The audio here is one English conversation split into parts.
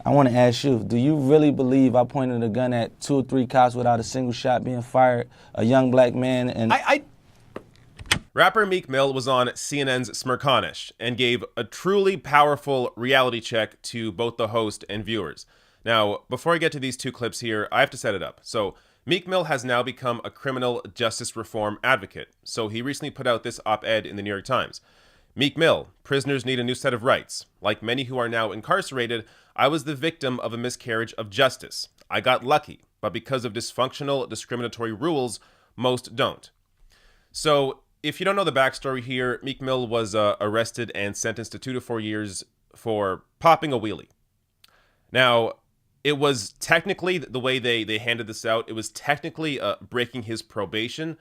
I want to ask you, do you really believe I pointed a gun at 2 or 3 cops without a single shot being fired, a young black man? And Rapper Meek Mill was on CNN's Smirconish and gave a truly powerful reality check to both the host and viewers. Now, before I get to these 2 clips here, I have to set it up. So, Meek Mill has now become a criminal justice reform advocate. So he recently put out this op-ed in the New York Times. Meek Mill, prisoners need a new set of rights. Like many who are now incarcerated, I was the victim of a miscarriage of justice. I got lucky, but because of dysfunctional, discriminatory rules, most don't. So, if you don't know the backstory here, Meek Mill was arrested and sentenced to 2 to 4 years for popping a wheelie. Now, it was technically, the way they handed this out, it was technically breaking his probation,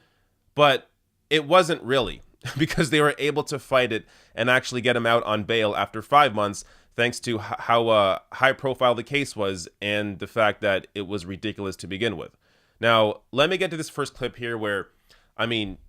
but it wasn't really, because they were able to fight it and actually get him out on bail after 5 months, thanks to how high profile the case was and the fact that it was ridiculous to begin with. Now, let me get to this first clip here where,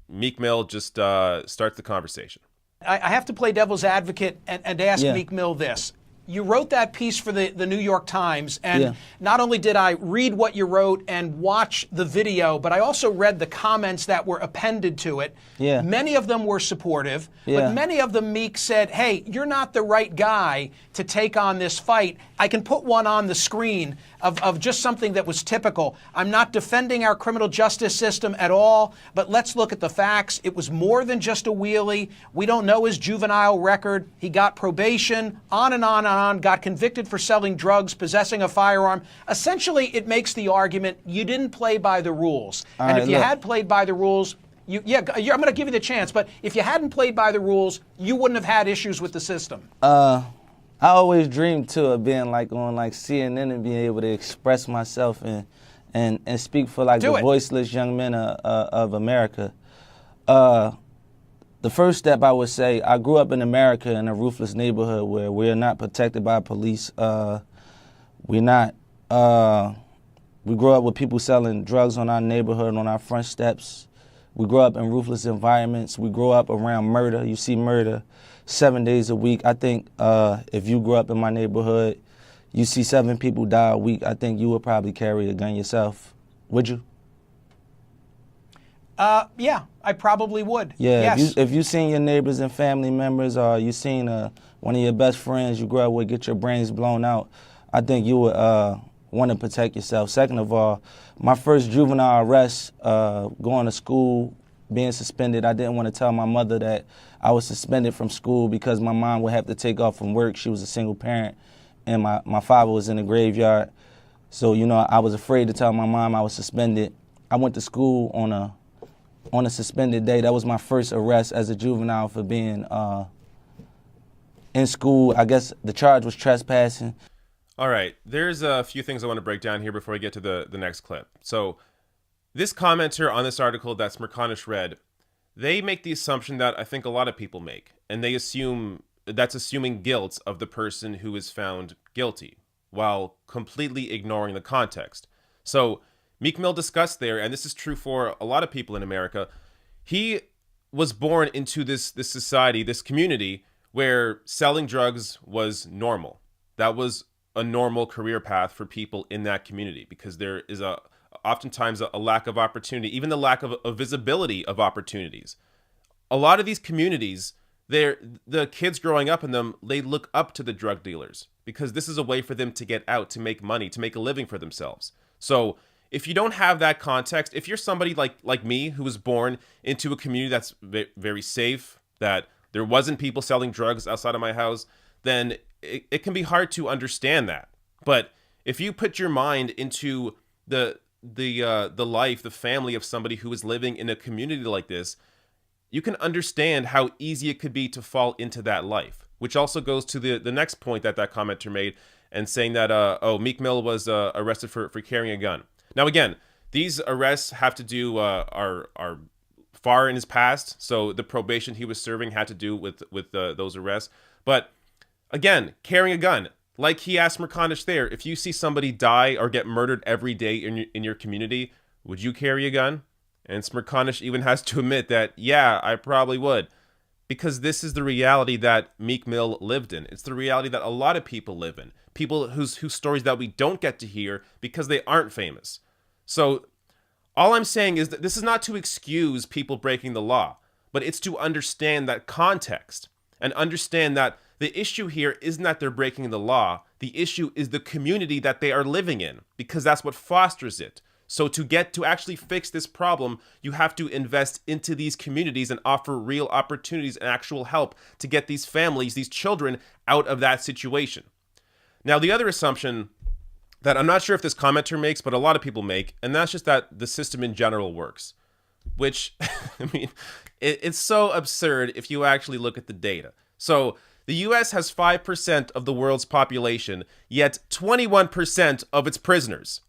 Meek Mill just starts the conversation. I have to play devil's advocate and ask Meek Mill this. You wrote that piece for the New York Times, and not only did I read what you wrote and watch the video, but I also read the comments that were appended to it. Many of them were supportive, but many of them, Meek said, hey, you're not the right guy to take on this fight. I can put one on the screen of just something that was typical. I'm not defending our criminal justice system at all, but let's look at the facts. It was more than just a wheelie. We don't know his juvenile record. He got probation, on and on and on, got convicted for selling drugs, possessing a firearm. Essentially, it makes the argument you didn't play by the rules. And if you had played by the rules, I'm going to give you the chance, but if you hadn't played by the rules, you wouldn't have had issues with the system. I always dreamed too of being like on like CNN and being able to express myself and speak for like the voiceless young men of America. The first step I would say, I grew up in America in a ruthless neighborhood where we're not protected by police. We grew up with people selling drugs on our neighborhood, on our front steps. We grew up in ruthless environments. We grew up around murder. You see murder 7 days a week. I think if you grew up in my neighborhood, you see 7 people die a week, I think you would probably carry a gun yourself. Would you? Yeah, I probably would. Yeah, yes. If you seen your neighbors and family members, or you seen one of your best friends you grew up with get your brains blown out, I think you would want to protect yourself. Second of all, my first juvenile arrest, going to school, being suspended, I didn't want to tell my mother that I was suspended from school because my mom would have to take off from work. She was a single parent, and my father was in the graveyard. So, I was afraid to tell my mom I was suspended. I went to school on a suspended day. That was my first arrest as a juvenile for being in school. I guess the charge was trespassing. All right, there's a few things I want to break down here before we get to the next clip. So this commenter on this article that Smirconish read, they make the assumption that I think a lot of people make, and they assume that's assuming guilt of the person who is found guilty while completely ignoring the context. So Meek Mill discussed there, and this is true for a lot of people in America, he was born into this society, this community, where selling drugs was normal. That was a normal career path for people in that community because there is oftentimes a lack of opportunity, even the lack of a visibility of opportunities. A lot of these communities, the kids growing up in them, they look up to the drug dealers because this is a way for them to get out, to make money, to make a living for themselves. So if you don't have that context, if you're somebody like me who was born into a community that's very safe, that there wasn't people selling drugs outside of my house, then it can be hard to understand that. But if you put your mind into the life, the family of somebody who is living in a community like this, you can understand how easy it could be to fall into that life, which also goes to the next point that commenter made and saying that, Meek Mill was arrested for carrying a gun. Now, again, these arrests have to do, are far in his past. So the probation he was serving had to do with those arrests. But again, carrying a gun, like he asked Smirconish there, if you see somebody die or get murdered every day in your community, would you carry a gun? And Smirconish even has to admit that, yeah, I probably would. because this is the reality that Meek Mill lived in. It's the reality that a lot of people live in. People whose stories that we don't get to hear because they aren't famous. So all I'm saying is that this is not to excuse people breaking the law, but it's to understand that context and understand that the issue here isn't that they're breaking the law. The issue is the community that they are living in, because that's what fosters it. So to actually fix this problem, you have to invest into these communities and offer real opportunities and actual help to get these families, these children, out of that situation. Now, the other assumption that I'm not sure if this commenter makes, but a lot of people make, and that's just that the system in general works, which, I mean, it's so absurd if you actually look at the data. So the US has 5% of the world's population, yet 21% of its prisoners.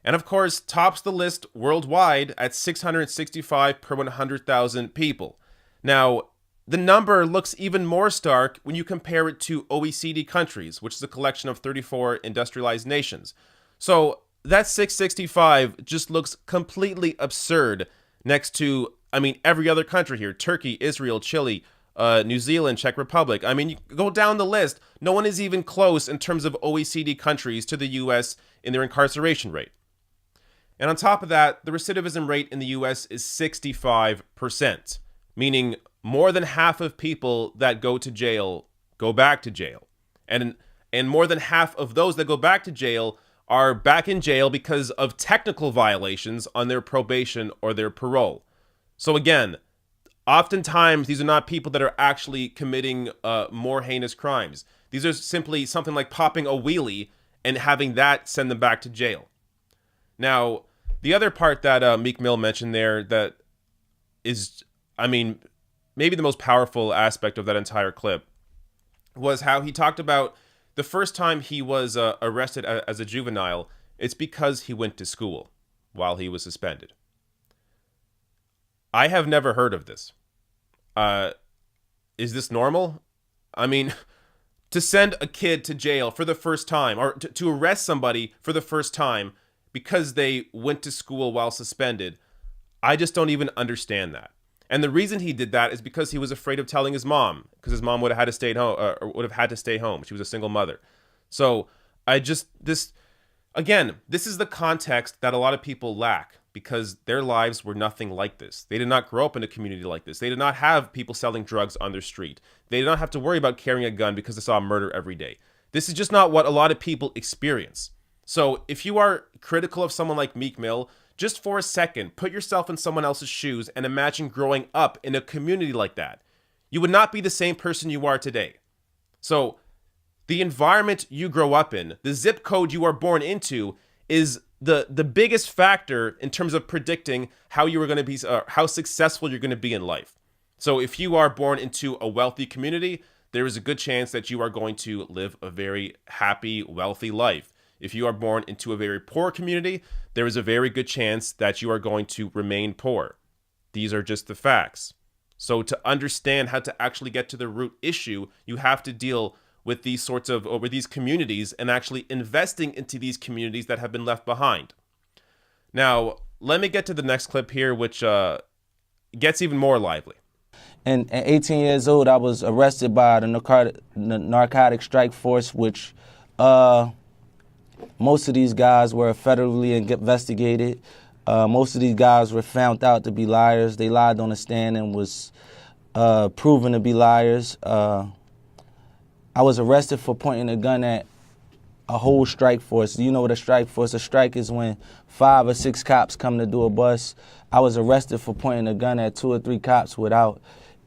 And of course, tops the list worldwide at 665 per 100,000 people. Now, the number looks even more stark when you compare it to OECD countries, which is a collection of 34 industrialized nations. So that 665 just looks completely absurd next to, I mean, every other country here: Turkey, Israel, Chile, New Zealand, Czech Republic. I mean, you go down the list. No one is even close in terms of OECD countries to the US in their incarceration rate. And on top of that, the recidivism rate in the US is 65%, meaning more than half of people that go to jail go back to jail. And more than half of those that go back to jail are back in jail because of technical violations on their probation or their parole. So again, oftentimes these are not people that are actually committing more heinous crimes. These are simply something like popping a wheelie and having that send them back to jail. Now, the other part that Meek Mill mentioned there that is, I mean, maybe the most powerful aspect of that entire clip was how he talked about the first time he was arrested as a juvenile, it's because he went to school while he was suspended. I have never heard of this. Is this normal? I mean, to send a kid to jail for the first time, or to arrest somebody for the first time because they went to school while suspended, I just don't even understand that. And the reason he did that is because he was afraid of telling his mom, because his mom would have had to stay at home, or would have had to stay home. She was a single mother. So this is the context that a lot of people lack, because their lives were nothing like this. They did not grow up in a community like this. They did not have people selling drugs on their street. They did not have to worry about carrying a gun because they saw murder every day. This is just not what a lot of people experience. So if you are critical of someone like Meek Mill, just for a second, put yourself in someone else's shoes and imagine growing up in a community like that. You would not be the same person you are today. So the environment you grow up in, the zip code you are born into, is the biggest factor in terms of predicting how you are going to be, how successful you're going to be in life. So if you are born into a wealthy community, there is a good chance that you are going to live a very happy, wealthy life. If you are born into a very poor community, there is a very good chance that you are going to remain poor. These are just the facts. So to understand how to actually get to the root issue, you have to deal with these sorts of, or with these communities, and actually investing into these communities that have been left behind. Now, let me get to the next clip here, which gets even more lively. And at 18 years old, I was arrested by the narcotic strike force, which most of these guys were federally investigated. Most of these guys were found out to be liars. They lied on the stand and was proven to be liars. I was arrested for pointing a gun at a whole strike force. You know what a strike force? A strike is when 5 or 6 cops come to do a bust. I was arrested for pointing a gun at 2 or 3 cops without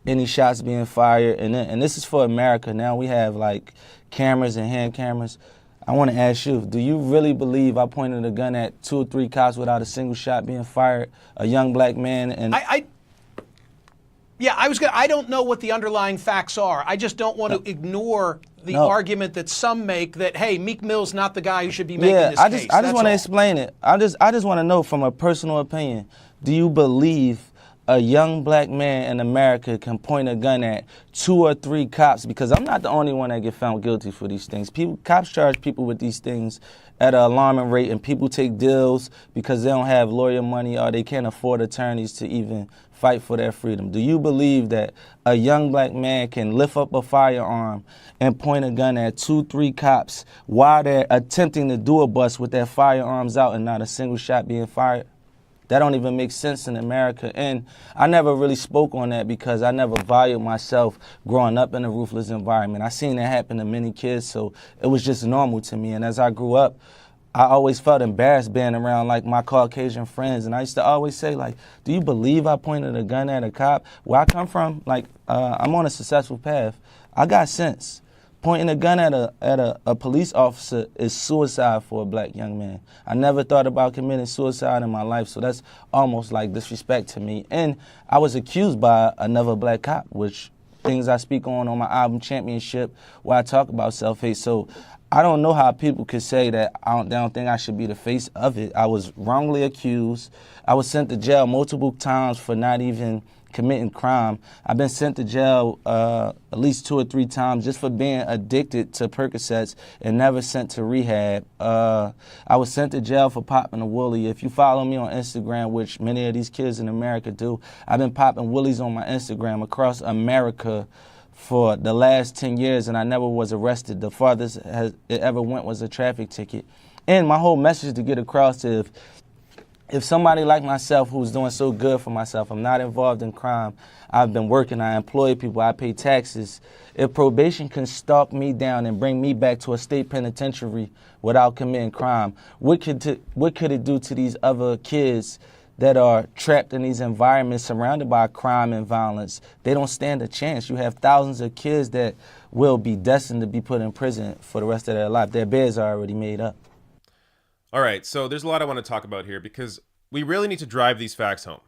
any shots being fired. And this is for America. Now we have like cameras and hand cameras. I want to ask you, do you really believe I pointed a gun at 2 or 3 cops without a single shot being fired? A young black man? And I don't know what the underlying facts are. I just don't want to ignore the argument that some make that, hey, Meek Mill's not the guy who should be making this case. I just want to explain it. I just want to know from a personal opinion, do you believe a young black man in America can point a gun at 2 or 3 cops, because I'm not the only one that get found guilty for these things. Cops charge people with these things at an alarming rate, and people take deals because they don't have lawyer money or they can't afford attorneys to even fight for their freedom. Do you believe that a young black man can lift up a firearm and point a gun at 2, 3 cops while they're attempting to do a bust with their firearms out and not a single shot being fired? That don't even make sense in America. And I never really spoke on that because I never valued myself growing up in a ruthless environment. I seen that happen to many kids, so it was just normal to me. And as I grew up, I always felt embarrassed being around like my Caucasian friends. And I used to always say, like, do you believe I pointed a gun at a cop? Where I come from, like, I'm on a successful path. I got sense. Pointing a gun at a police officer is suicide for a black young man. I never thought about committing suicide in my life, so that's almost like disrespect to me. And I was accused by another black cop, which things I speak on my album Championship, where I talk about self-hate. So I don't know how people could say that they don't think I should be the face of it. I was wrongly accused. I was sent to jail multiple times for not even committing crime. I've been sent to jail at least 2 or 3 times just for being addicted to Percocets and never sent to rehab. I was sent to jail for popping a woolly. If you follow me on Instagram, which many of these kids in America do, I've been popping woolies on my Instagram across America for the last 10 years, and I never was arrested. The farthest it ever went was a traffic ticket. And my whole message to get across is, if somebody like myself who's doing so good for myself, I'm not involved in crime, I've been working, I employ people, I pay taxes, if probation can stalk me down and bring me back to a state penitentiary without committing crime, what could it do to these other kids that are trapped in these environments surrounded by crime and violence? They don't stand a chance. You have thousands of kids that will be destined to be put in prison for the rest of their life. Their beds are already made up. All right, so there's a lot I want to talk about here because we really need to drive these facts home.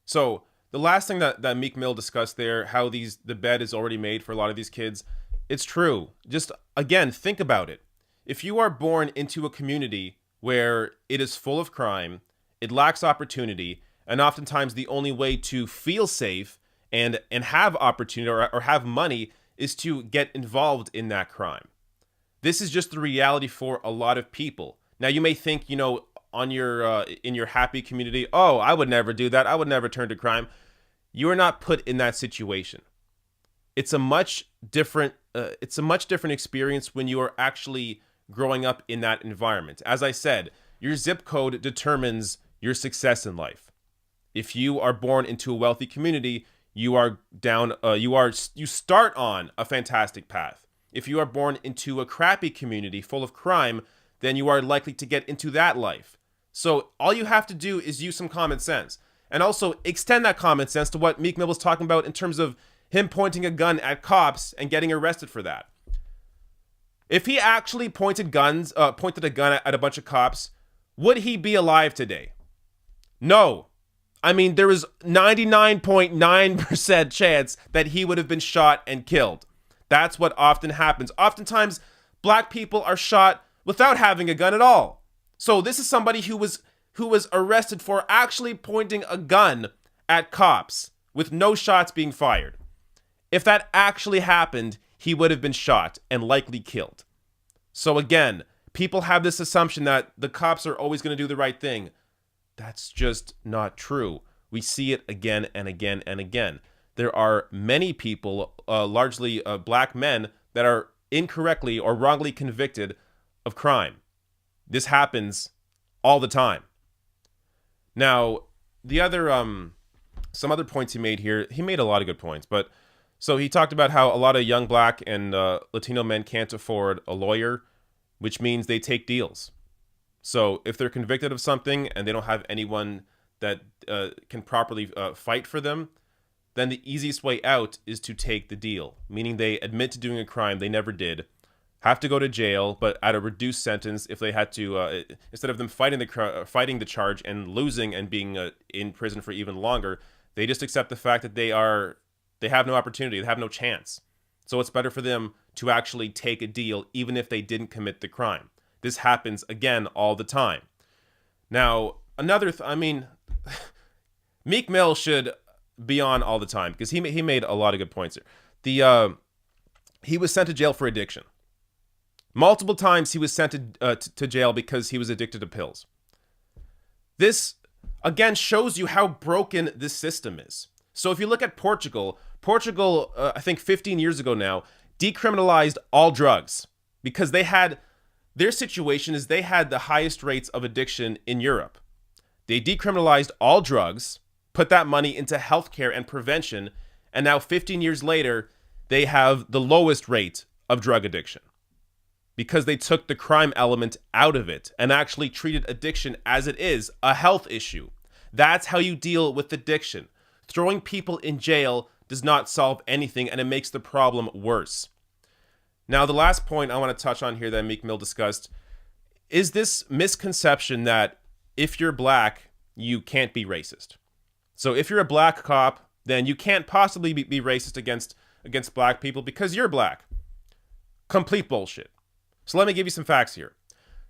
So the last thing that Meek Mill discussed there, how the bed is already made for a lot of these kids, it's true. Just, again, think about it. If you are born into a community where it is full of crime, it lacks opportunity, and oftentimes the only way to feel safe and have opportunity or have money is to get involved in that crime. This is just the reality for a lot of people. Now, you may think, on your in your happy community, oh, I would never do that. I would never turn to crime. You are not put in that situation. It's a much different experience when you are actually growing up in that environment. As I said, your zip code determines your success in life. If you are born into a wealthy community, you start on a fantastic path. If you are born into a crappy community full of crime, then you are likely to get into that life. So all you have to do is use some common sense. And also extend that common sense to what Meek Mill was talking about in terms of him pointing a gun at cops and getting arrested for that. If he actually pointed a gun at a bunch of cops, would he be alive today? No. I mean, there is 99.9% chance that he would have been shot and killed. That's what often happens. Oftentimes, black people are shot without having a gun at all. So this is somebody who was arrested for actually pointing a gun at cops with no shots being fired. If that actually happened, he would have been shot and likely killed. So again, people have this assumption that the cops are always going to do the right thing. That's just not true. We see it again and again and again. There are many people, largely black men, that are incorrectly or wrongly convicted of crime. This happens all the time. Now, the other, some other points he made here, he made a lot of good points, but so he talked about how a lot of young black and Latino men can't afford a lawyer, which means they take deals. So if they're convicted of something and they don't have anyone that can properly fight for them, then the easiest way out is to take the deal, meaning they admit to doing a crime they never did, have to go to jail, but at a reduced sentence if they had to, instead of them fighting the charge and losing and being in prison for even longer, they just accept the fact that they have no opportunity, they have no chance. So it's better for them to actually take a deal even if they didn't commit the crime. This happens, again, all the time. Now, Meek Mill should beyond all the time, because he made a lot of good points here. He was sent to jail for addiction. Multiple times he was sent to jail because he was addicted to pills. This, again, shows you how broken this system is. So if you look at Portugal, I think 15 years ago now, decriminalized all drugs because their situation is they had the highest rates of addiction in Europe. They decriminalized all drugs, put that money into healthcare and prevention, and now 15 years later, they have the lowest rate of drug addiction because they took the crime element out of it and actually treated addiction as it is, a health issue. That's how you deal with addiction. Throwing people in jail does not solve anything, and it makes the problem worse. Now, the last point I want to touch on here that Meek Mill discussed is this misconception that if you're black, you can't be racist. So if you're a black cop, then you can't possibly be racist against black people because you're black. Complete bullshit. So let me give you some facts here.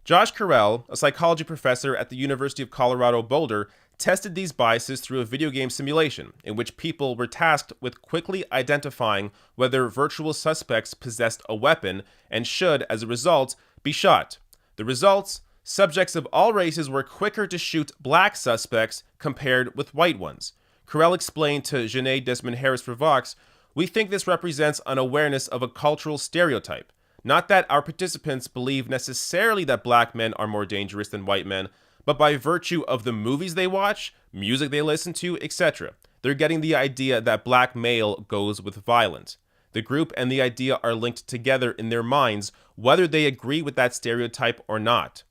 Josh Carell, a psychology professor at the University of Colorado Boulder, tested these biases through a video game simulation in which people were tasked with quickly identifying whether virtual suspects possessed a weapon and should, as a result, be shot. The results: subjects of all races were quicker to shoot black suspects compared with white ones. Carell explained to Janae Desmond Harris for Vox, "We think this represents an awareness of a cultural stereotype. Not that our participants believe necessarily that black men are more dangerous than white men, but by virtue of the movies they watch, music they listen to, etc. They're getting the idea that black male goes with violence. The group and the idea are linked together in their minds, whether they agree with that stereotype or not.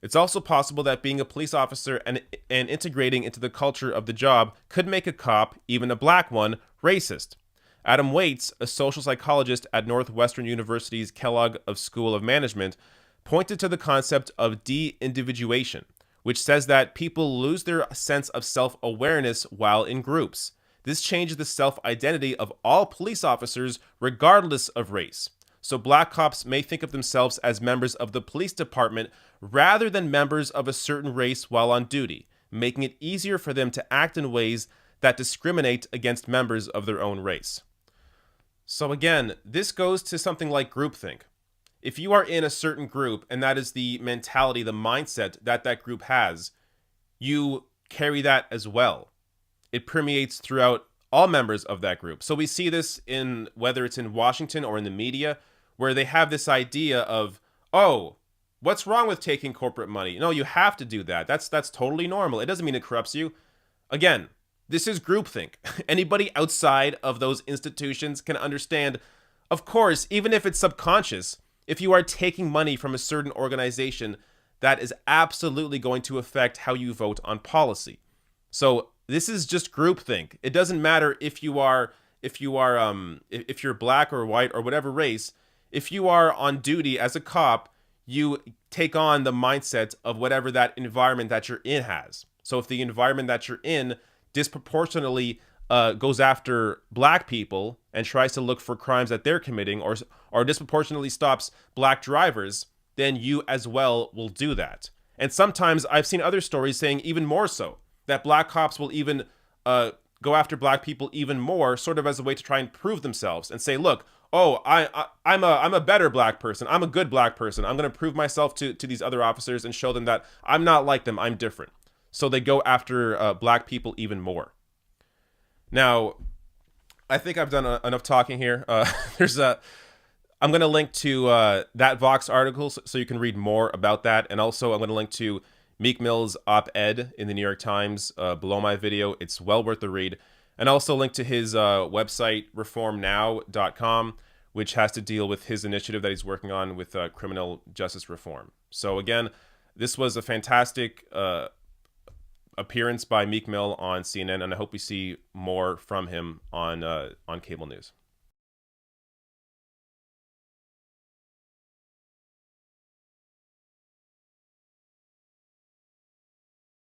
It's also possible that being a police officer and integrating into the culture of the job could make a cop, even a black one, racist." Adam Waits, a social psychologist at Northwestern University's Kellogg School of Management, pointed to the concept of de-individuation, which says that people lose their sense of self-awareness while in groups. This changes the self-identity of all police officers regardless of race. So black cops may think of themselves as members of the police department rather than members of a certain race while on duty, making it easier for them to act in ways that discriminate against members of their own race. So again, this goes to something like groupthink. If you are in a certain group and that is the mentality, the mindset that group has, you carry that as well. It permeates throughout all members of that group. So we see this in whether it's in Washington or in the media, where they have this idea of, oh, what's wrong with taking corporate money? No, you have to do that. That's totally normal. It doesn't mean it corrupts you. Again, this is groupthink. Anybody outside of those institutions can understand, of course, even if it's subconscious, if you are taking money from a certain organization, that is absolutely going to affect how you vote on policy. So this is just groupthink. It doesn't matter if you're black or white or whatever race. If you are on duty as a cop, you take on the mindset of whatever that environment that you're in has. So if the environment that you're in disproportionately goes after black people and tries to look for crimes that they're committing, or disproportionately stops black drivers, then you as well will do that. And sometimes I've seen other stories saying even more so, that black cops will even go after black people even more, sort of as a way to try and prove themselves and say, look, oh, I'm a better black person. I'm a good black person. I'm going to prove myself to these other officers and show them that I'm not like them. I'm different. So they go after black people even more. Now, I think I've done enough talking here. I'm going to link to that Vox article so you can read more about that. And also I'm going to link to Meek Mill's op-ed in the New York Times below my video. It's well worth the read. And also link to his website, reformnow.com, which has to deal with his initiative that he's working on with criminal justice reform. So again, this was a fantastic appearance by Meek Mill on CNN, and I hope we see more from him on cable news.